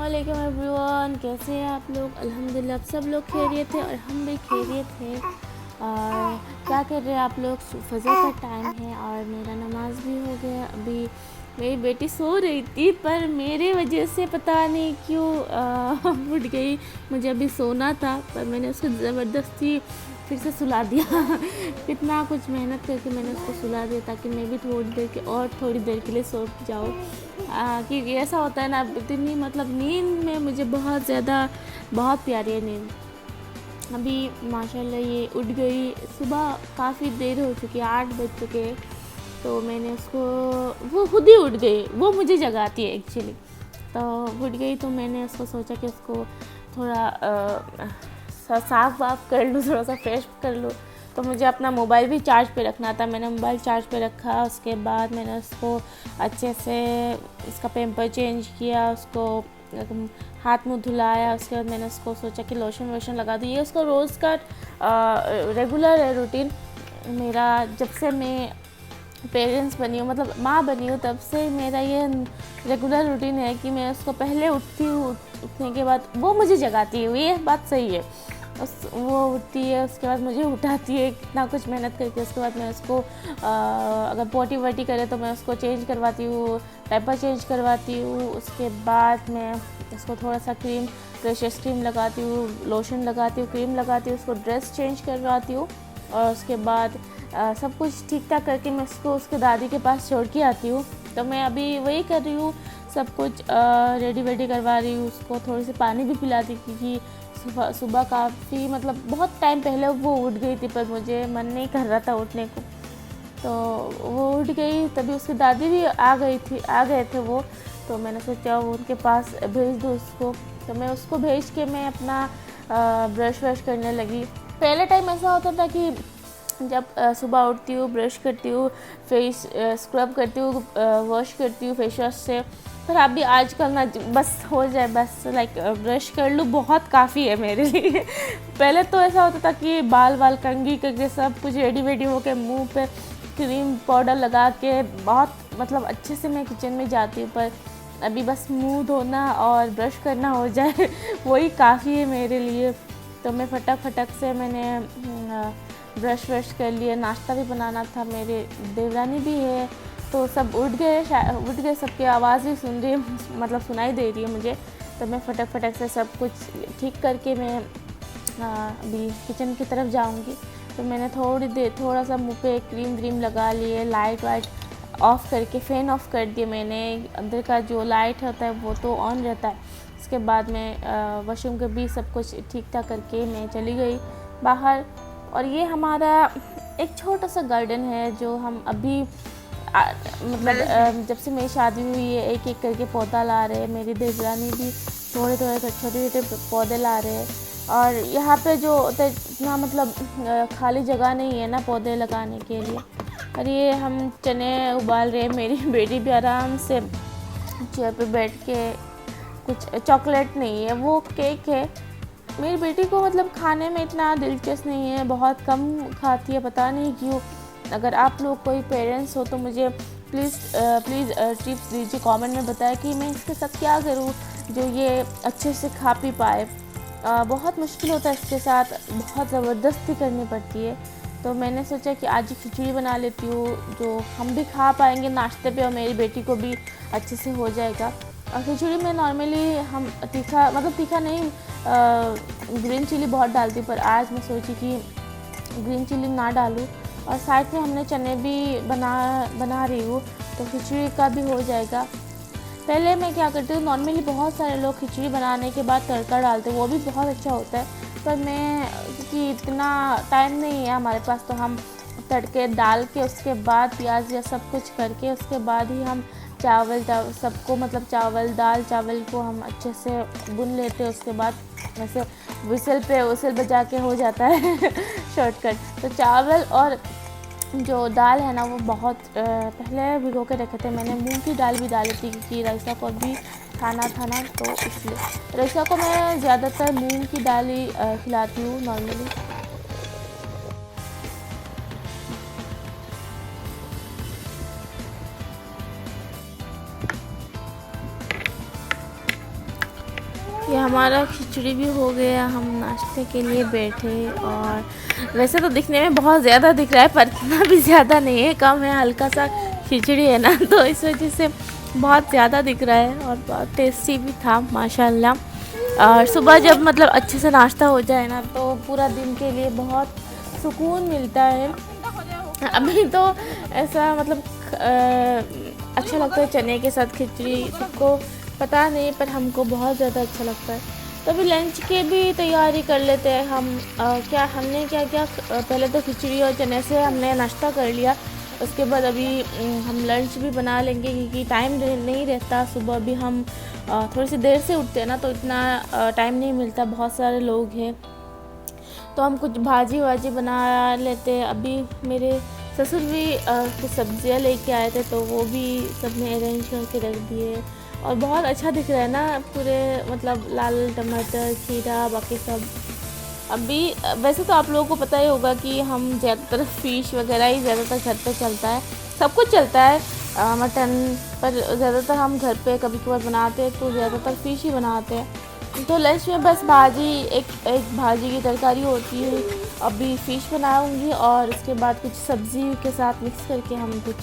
अस्सलामुअलैकुम एवरीवन, कैसे हैं आप लोग। अल्हम्दुलिल्लाह सब लोग खैरियत थे और हम भी खैरियत थे। और क्या कर रहे हैं आप लोग। फजर का टाइम है और मेरा नमाज भी हो गया। अभी मेरी बेटी सो रही थी पर मेरे वजह से पता नहीं क्यों उठ गई। मुझे अभी सोना था पर मैंने उसको ज़बरदस्ती फिर से सुला दिया कितना कुछ मेहनत करके मैंने उसको सुला दिया ताकि मैं भी थोड़ी देर के लिए सो जाऊँ। क्योंकि ऐसा होता है ना, इतनी मतलब नींद में मुझे बहुत प्यारी है नींद। अभी माशाल्लाह ये उठ गई। सुबह काफ़ी देर हो चुकी है, 8 बज चुके हैं। तो मैंने उसको, वो खुद ही उठ गई, वो मुझे जगाती है एक्चुअली। तो उठ गई तो मैंने उसको सोचा कि उसको थोड़ा साफ़ वाफ कर लूँ, थोड़ा सा फ्रेश कर लूँ। तो मुझे अपना मोबाइल भी चार्ज पे रखना था। मैंने मोबाइल चार्ज पे रखा। उसके बाद मैंने उसको अच्छे से उसका पैम्पर चेंज किया, उसको हाथ मुँह धुलाया। उसके बाद मैंने उसको सोचा कि लोशन वोशन लगा दूँ। ये उसको रोज़ का रेगुलर है रूटीन मेरा। जब से मैं पेरेंट्स बनी हूँ, मतलब माँ बनी हूँ, तब से मेरा ये रेगुलर रूटीन है कि मैं उसको पहले उठती हूँ। उठने के बाद वो मुझे जगाती है, ये बात सही है। वो उठती है, उसके बाद मुझे उठाती है इतना कुछ मेहनत करके। उसके बाद मैं उसको अगर पोटी वोटी करे तो मैं उसको चेंज करवाती हूँ, डायपर चेंज करवाती हूँ। उसके बाद मैं उसको थोड़ा सा क्रीम, फ्रेशेस क्रीम लगाती हूँ, लोशन लगाती हूँ, क्रीम लगाती हूँ, उसको ड्रेस चेंज करवाती हूँ। और उसके बाद सब कुछ ठीक ठाक करके मैं उसको उसके दादी के पास छोड़ के आती हूँ। तो मैं अभी वही कर रही हूँ, सब कुछ रेडी वेडी करवा रही हूँ। उसको थोड़ी सी पानी भी पिलाती क्योंकि सुबह काफ़ी मतलब बहुत टाइम पहले वो उठ गई थी पर मुझे मन नहीं कर रहा था उठने को। तो वो उठ गई, तभी उसकी दादी भी आ गए थे वो। तो मैंने सोचा उनके पास भेज दूँ उसको। तो मैं उसको भेज के मैं अपना ब्रश व्रश करने लगी। पहले टाइम ऐसा होता था कि जब सुबह उठती हूँ, ब्रश करती हूँ, फेस स्क्रब करती हूँ, वॉश करती हूँ फेस वॉश से। पर अभी आजकल ना बस हो जाए, बस लाइक ब्रश कर लूँ बहुत काफ़ी है मेरे लिए पहले तो ऐसा होता था कि बाल कंघी करके सब कुछ रेडी वेडी होके मुंह पे क्रीम पाउडर लगा के बहुत मतलब अच्छे से मैं किचन में जाती हूँ। पर अभी बस मुंह धोना और ब्रश करना हो जाए वही काफ़ी है मेरे लिए। तो मैं फटक से मैंने ब्रश व्रश कर लिया। नाश्ता भी बनाना था, मेरे देवरानी भी है तो सब उठ गए, सबकी आवाज़ भी सुन रही है, मतलब सुनाई दे रही है मुझे। तो मैं फटक से सब कुछ ठीक करके मैं अभी किचन की तरफ जाऊंगी। तो मैंने थोड़ा सा मुंह पे क्रीम व्रीम लगा लिए, लाइट वाइट ऑफ़ करके फ़ैन ऑफ़ कर दिया मैंने। अंदर का जो लाइट होता है वो तो ऑन रहता है। उसके बाद मैं वॉशरूम के भी सब कुछ ठीक ठाक करके मैं चली गई बाहर। और ये हमारा एक छोटा सा गार्डन है जो हम अभी मतलब जब से मेरी शादी हुई है एक एक करके पौधा ला रहे हैं। मेरी देवरानी भी थोड़े छोटे पौधे ला रहे हैं। और यहाँ पे जो इतना मतलब खाली जगह नहीं है ना पौधे लगाने के लिए। और ये हम चने उबाल रहे हैं। मेरी बेटी भी आराम से चेयर पे बैठ के, कुछ चॉकलेट नहीं है, वो केक है। मेरी बेटी को मतलब खाने में इतना दिलचस्प नहीं है, बहुत कम खाती है, पता नहीं क्यों। अगर आप लोग कोई पेरेंट्स हो तो मुझे प्लीज़ टिप्स दीजिए, कमेंट में बताएं कि मैं इसके साथ क्या करूं जो ये अच्छे से खा पी पाए। बहुत मुश्किल होता है इसके साथ, बहुत ज़बरदस्ती करनी पड़ती है। तो मैंने सोचा कि आज खिचड़ी बना लेती हूँ जो हम भी खा पाएंगे नाश्ते पे और मेरी बेटी को भी अच्छे से हो जाएगा। और खिचड़ी में नॉर्मली हम तीखा नहीं, ग्रीन चिली बहुत डालती हूँ, पर आज मैं सोची कि ग्रीन चिली ना डालूँ। और साथ में हमने चने भी बना रही हूँ तो खिचड़ी का भी हो जाएगा। पहले मैं क्या करती हूँ, नॉर्मली बहुत सारे लोग खिचड़ी बनाने के बाद तड़का डालते हैं, वो भी बहुत अच्छा होता है। पर मैं, क्योंकि इतना टाइम नहीं है हमारे पास, तो हम तड़के डाल के उसके बाद प्याज या सब कुछ करके उसके बाद ही हम सबको मतलब दाल चावल को हम अच्छे से भून लेते हैं। उसके बाद वैसे विसल बजा के हो जाता है शॉर्टकट। तो चावल और जो दाल है ना वो बहुत पहले भिगो के रखे थे मैंने। मूंग की दाल भी डाली थी क्योंकि रईसा को भी खाना था ना, तो इसलिए रईसा को मैं ज़्यादातर मूंग की दाल ही खिलाती हूँ नॉर्मली। हमारा खिचड़ी भी हो गया, हम नाश्ते के लिए बैठे। और वैसे तो दिखने में बहुत ज़्यादा दिख रहा है पर इतना भी ज़्यादा नहीं है, कम है, हल्का सा खिचड़ी है ना, तो इस वजह से बहुत ज़्यादा दिख रहा है। और बहुत टेस्टी भी था माशाल्लाह। और सुबह जब मतलब अच्छे से नाश्ता हो जाए ना तो पूरा दिन के लिए बहुत सुकून मिलता है। अभी तो ऐसा मतलब अच्छा लगता है चने के साथ खिचड़ी, सबको पता नहीं पर हमको बहुत ज़्यादा अच्छा लगता है। तो अभी लंच के भी तैयारी कर लेते हैं हम। हमने क्या किया, पहले तो खिचड़ी और चने से हमने नाश्ता कर लिया, उसके बाद अभी हम लंच भी बना लेंगे क्योंकि टाइम नहीं रहता। सुबह भी हम थोड़ी सी देर से उठते हैं ना तो इतना टाइम नहीं मिलता, बहुत सारे लोग हैं तो हम कुछ भाजी वाजी बना लेते हैं। अभी मेरे ससुर भी कुछ सब्जियां लेके आए थे तो वो भी सबने अरेंज करके रख दिए और बहुत अच्छा दिख रहा है ना, पूरे मतलब लाल टमाटर, खीरा, बाकी सब। अभी वैसे तो आप लोगों को पता ही होगा कि हम ज़्यादातर फ़िश वगैरह ही ज़्यादातर घर पे चलता है, सब कुछ चलता है मटन, पर ज़्यादातर हम घर पे कभी कभार बनाते हैं तो ज़्यादातर फ़िश ही बनाते हैं। तो लंच में बस भाजी, एक भाजी की तरकारी होती है, अभी फ़िश बनाऊंगी और उसके बाद कुछ सब्ज़ी के साथ मिक्स करके हम कुछ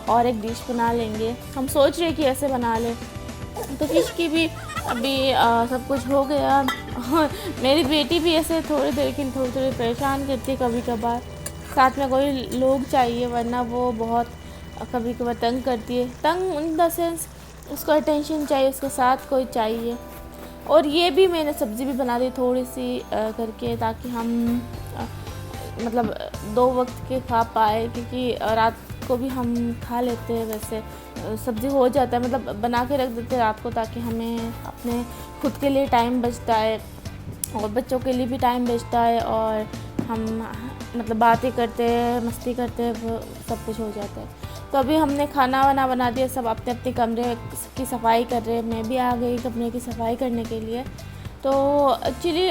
और एक डिश बना लेंगे। हम सोच रहे हैं कि ऐसे बना लें। तो फ़िश की भी अभी सब कुछ हो गया। मेरी बेटी भी ऐसे थोड़ी देर के लिए थोड़ी परेशान करती है कभी कभार, साथ में कोई लोग चाहिए वरना वो बहुत कभी कभार तंग करती है। तंग इन द सेंस उसको अटेंशन चाहिए, उसके साथ कोई चाहिए। और ये भी मैंने सब्ज़ी भी बना दी थोड़ी सी करके ताकि हम मतलब 2 वक्त के खा पाए, क्योंकि रात को भी हम खा लेते हैं। वैसे सब्ज़ी हो जाता है, मतलब बना के रख देते हैं रात को ताकि हमें अपने खुद के लिए टाइम बचता है और बच्चों के लिए भी टाइम बचता है और हम मतलब बातें करते हैं, मस्ती करते हैं, वो सब कुछ हो जाता है। तो अभी हमने खाना वाना बना दिया, सब अपने अपने कमरे की सफाई कर रहे हैं। मैं भी आ गई कमरे की सफाई करने के लिए। तो एक्चुअली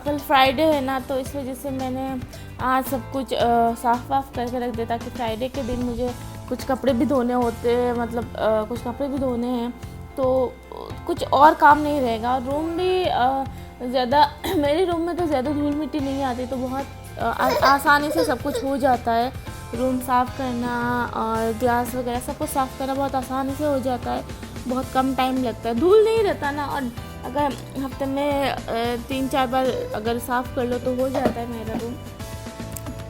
कल फ्राइडे है ना तो इस वजह से मैंने आज सब कुछ साफ़ वाफ करके रख दिया ताकि फ्राइडे के दिन मुझे कुछ कपड़े भी धोने होते हैं, मतलब कुछ कपड़े भी धोने हैं तो कुछ और काम नहीं रहेगा। और रूम भी ज़्यादा मेरे रूम में तो ज़्यादा धूल मिट्टी नहीं आती तो बहुत आसानी से सब कुछ हो जाता है। रूम साफ़ करना और ग्लास वगैरह सब कुछ साफ़ करना बहुत आसानी से हो जाता है, बहुत कम टाइम लगता है, धूल नहीं रहता ना। और अगर हफ्ते में 3-4 बार अगर साफ़ कर लो तो हो जाता है मेरा रूम।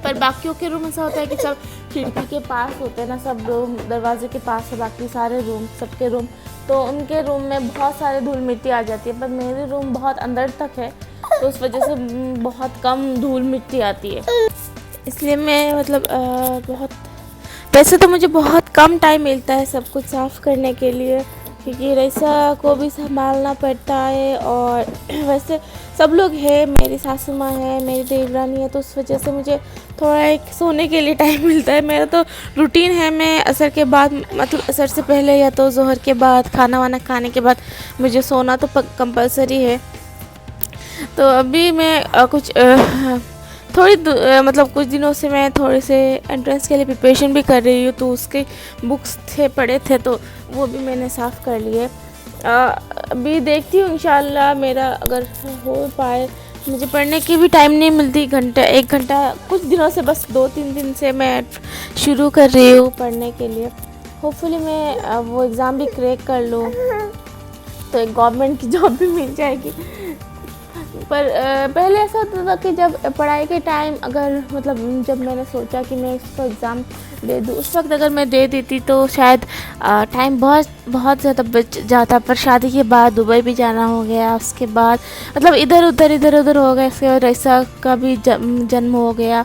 पर बाकियों के रूम ऐसा होता है कि सब खिड़की के पास होते हैं ना, सब रूम दरवाजे के पास है बाकी सारे रूम, सबके रूम, तो उनके रूम में बहुत सारे धूल मिट्टी आ जाती है। पर मेरे रूम बहुत अंदर तक है तो उस वजह से बहुत कम धूल मिट्टी आती है, इसलिए मैं मतलब बहुत वैसे तो मुझे बहुत कम टाइम मिलता है सब कुछ साफ़ करने के लिए क्योंकि रईसा को भी संभालना पड़ता है। और वैसे सब लोग हैं, मेरी सासू माँ है, मेरी देवरानी है, तो उस वजह से मुझे थोड़ा एक सोने के लिए टाइम मिलता है। मेरा तो रूटीन है, मैं असर के बाद मतलब असर से पहले या तो ज़ोहर के बाद खाना वाना खाने के बाद मुझे सोना तो कंपलसरी है। तो अभी मैं कुछ मतलब कुछ दिनों से मैं थोड़े से एंट्रेंस के लिए प्रिपरेशन भी कर रही हूँ, तो उसके बुक्स पड़े थे तो वो भी मैंने साफ़ कर लिए। अभी देखती हूँ इंशाल्लाह मेरा अगर हो पाए। मुझे पढ़ने की भी टाइम नहीं मिलती, 1 घंटा कुछ दिनों से, बस 2-3 दिन से मैं शुरू कर रही हूँ पढ़ने के लिए। होपफुली मैं वो एग्ज़ाम भी क्रैक कर लूँ तो एक गवर्नमेंट की जॉब भी मिल जाएगी। पर पहले ऐसा होता था कि जब पढ़ाई के टाइम अगर मतलब जब मैंने सोचा कि मैं इसको एग्ज़ाम दे दूँ, उस वक्त अगर मैं दे देती तो शायद टाइम बहुत ज़्यादा बच जाता। पर शादी के बाद दुबई भी जाना हो गया, उसके बाद मतलब इधर उधर हो गया, इसके बाद रईसा का भी जन्म हो गया,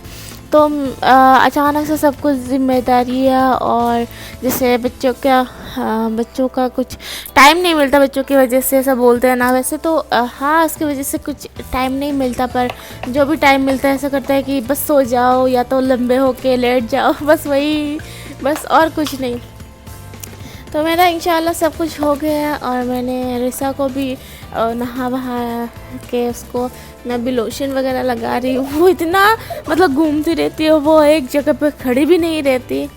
तो अचानक से सब कुछ जिम्मेदारियाँ और जैसे बच्चों का कुछ टाइम नहीं मिलता बच्चों की वजह से, सब बोलते हैं ना। वैसे तो हाँ उसकी वजह से कुछ टाइम नहीं मिलता, पर जो भी टाइम मिलता है ऐसा करता है कि बस सो जाओ या तो लंबे होके लेट जाओ, बस वही, बस और कुछ नहीं। तो मेरा इंशाल्लाह सब कुछ हो गया और मैंने रिसा को भी नहा बहा के उसको मैं अभी लोशन वगैरह लगा रही हूँ। वो इतना मतलब घूमती रहती है, वो एक जगह पर खड़ी भी नहीं रहती।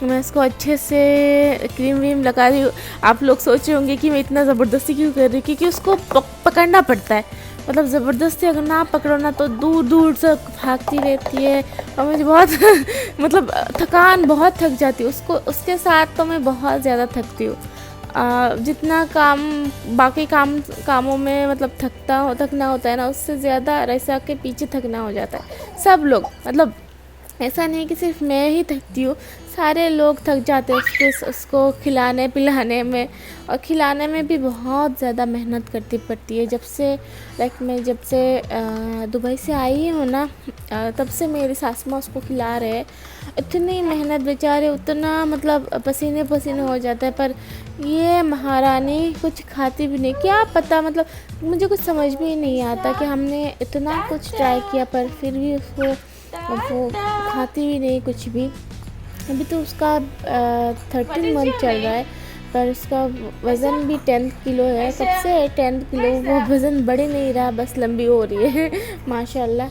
मैं इसको अच्छे से क्रीम व्रीम लगा रही हूँ। आप लोग सोच रहे होंगे कि मैं इतना ज़बरदस्ती क्यों कर रही हूँ, क्योंकि उसको पकड़ना पड़ता है, मतलब ज़बरदस्ती अगर ना पकड़ो ना तो दूर दूर से भागती रहती है और मुझे बहुत मतलब थकान, बहुत थक जाती हूँ उसको, उसके साथ तो मैं बहुत ज़्यादा थकती हूँ। जितना काम बाकी कामों में मतलब थकना होता है ना, उससे ज़्यादा रईसा के पीछे थकना हो जाता है। सब लोग मतलब ऐसा नहीं कि सिर्फ मैं ही थकती हूँ, सारे लोग थक जाते हैं उसको खिलाने पिलाने में, और खिलाने में भी बहुत ज़्यादा मेहनत करती पड़ती है। मैं जब से दुबई से आई हूँ ना, तब से मेरी सास माँ उसको खिला रहे हैं। इतनी मेहनत बेचारे, उतना मतलब पसीने पसीने हो जाता है, पर ये महारानी कुछ खाती भी नहीं, क्या पता मतलब मुझे कुछ समझ में ही नहीं आता कि हमने इतना कुछ ट्राई किया पर फिर भी उसको वो खाती भी नहीं कुछ भी। अभी तो उसका 13 मंथ चल रहा है, पर उसका वज़न भी 10 किलो है। कब से है 10 किलो, वो वज़न बढ़ ही नहीं रहा, बस लंबी हो रही है माशाल्लाह।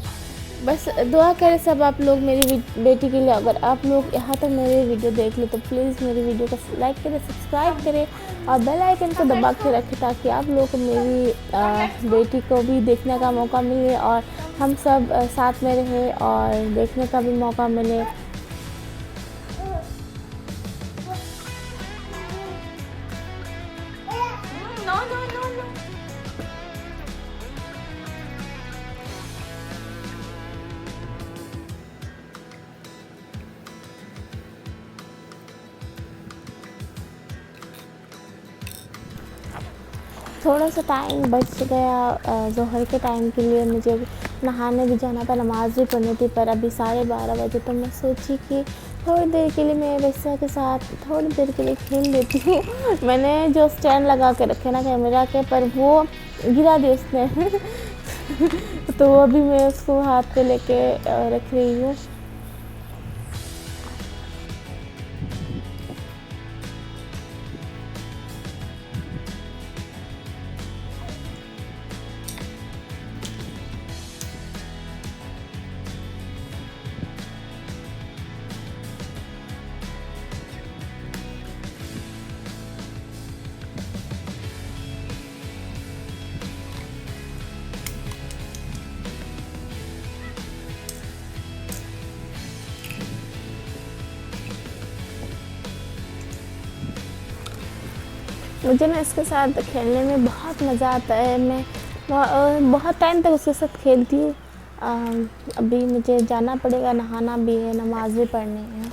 बस दुआ करें सब आप लोग मेरी बेटी के लिए। अगर आप लोग यहाँ तक मेरी वीडियो देख ले तो प्लीज़ मेरी वीडियो को लाइक करें, सब्सक्राइब करें और बेल आइकन को दबा के रखें, ताकि आप लोगों को मेरी बेटी को भी देखने का मौका मिले और हम सब साथ में रहें और देखने का भी मौका मिले। थोड़ा सा टाइम बच गया ज़ोहर के टाइम के लिए, मुझे नहाने भी जाना था, नमाज़ भी पढ़नी थी, पर अभी 12:30 बजे। तो मैं सोची कि थोड़ी देर के लिए मैं वैसा के साथ थोड़ी देर के लिए खेल लेती हूँ। मैंने जो स्टैंड लगा के रखे ना कैमरा के, पर वो गिरा दिया उसने तो वो अभी मैं उसको हाथ पे लेके रख रही हूँ। मुझे ना इसके साथ खेलने में बहुत मज़ा आता है। मैं बहुत टाइम तक उसके साथ खेलती हूँ। अभी मुझे जाना पड़ेगा, नहाना भी है, नमाज़ भी पढ़नी है।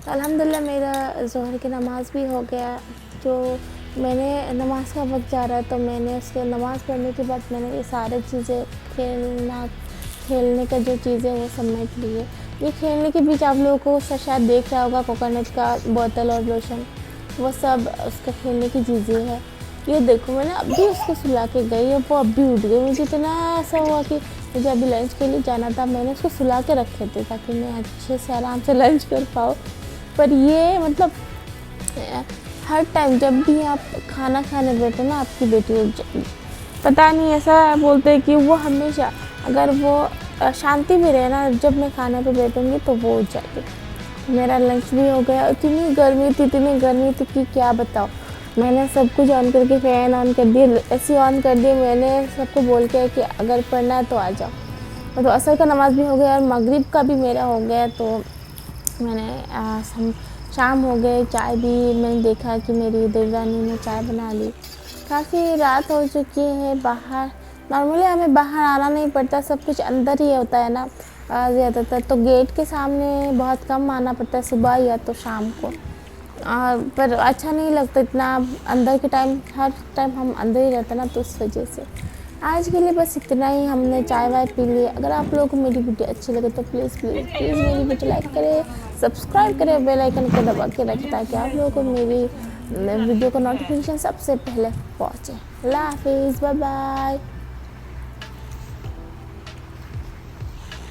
तो अल्हम्दुलिल्लाह मेरा ज़ोहर की नमाज़ भी हो गया। जो मैंने नमाज़ का वक्त जा रहा है, तो मैंने उसके नमाज़ पढ़ने के बाद मैंने ये सारी चीज़ें खेलने का जो चीज़ें वो समेट ली है। ये खेलने के बीच आप लोगों को शायद देख रहा होगा कोकोनट का बोतल और लोशन, वो सब उसका खेलने की चीज़ें हैं। ये देखो मैंने अभी उसको सुला के गई है, वो अभी उठ गई। मुझे इतना ऐसा हुआ कि मुझे अभी लंच के लिए जाना था, मैंने उसको सुला के रखे थे ताकि मैं अच्छे से आराम से लंच कर पाऊँ। पर ये मतलब हर टाइम जब भी आप खाना खाने बैठो ना, आपकी बेटी उठ जाएगी। पता नहीं, ऐसा बोलते हैं कि वो हमेशा अगर वो शांति में रहे ना, जब मैं खाने पे बैठूँगी तो वो उठ जाएगी। मेरा लंच भी हो गया। इतनी गर्मी थी कि क्या बताओ। मैंने सब कुछ ऑन करके फ़ैन ऑन कर दिए, ऐसे ऑन कर दिए मैंने सबको बोल के कि अगर पढ़ना है तो आ जाओ। तो असर का नमाज़ भी हो गया और मगरिब का भी मेरा हो गया। तो मैंने शाम हो गए, चाय भी मैंने देखा कि मेरी देवरानी ने चाय बना ली। काफ़ी रात हो चुकी है। बाहर नॉर्मली हमें बाहर आना नहीं पड़ता, सब कुछ अंदर ही होता है ना ज़्यादातर। तो गेट के सामने बहुत कम आना पड़ता है, सुबह या तो शाम को। पर अच्छा नहीं लगता इतना अंदर के टाइम, हर टाइम हम अंदर ही रहते ना, तो उस वजह से आज के लिए बस इतना ही। हमने चाय वाय पी ली। अगर आप लोगों को मेरी वीडियो अच्छी लगे तो प्लीज़ मेरी वीडियो लाइक करें, सब्सक्राइब करें, बेल आइकन को दबा के रखें ताकि आप लोगों को मेरी वीडियो का नोटिफिकेशन सबसे पहले पहुँचे। अल्लाह हाफिज़, बाय बाय।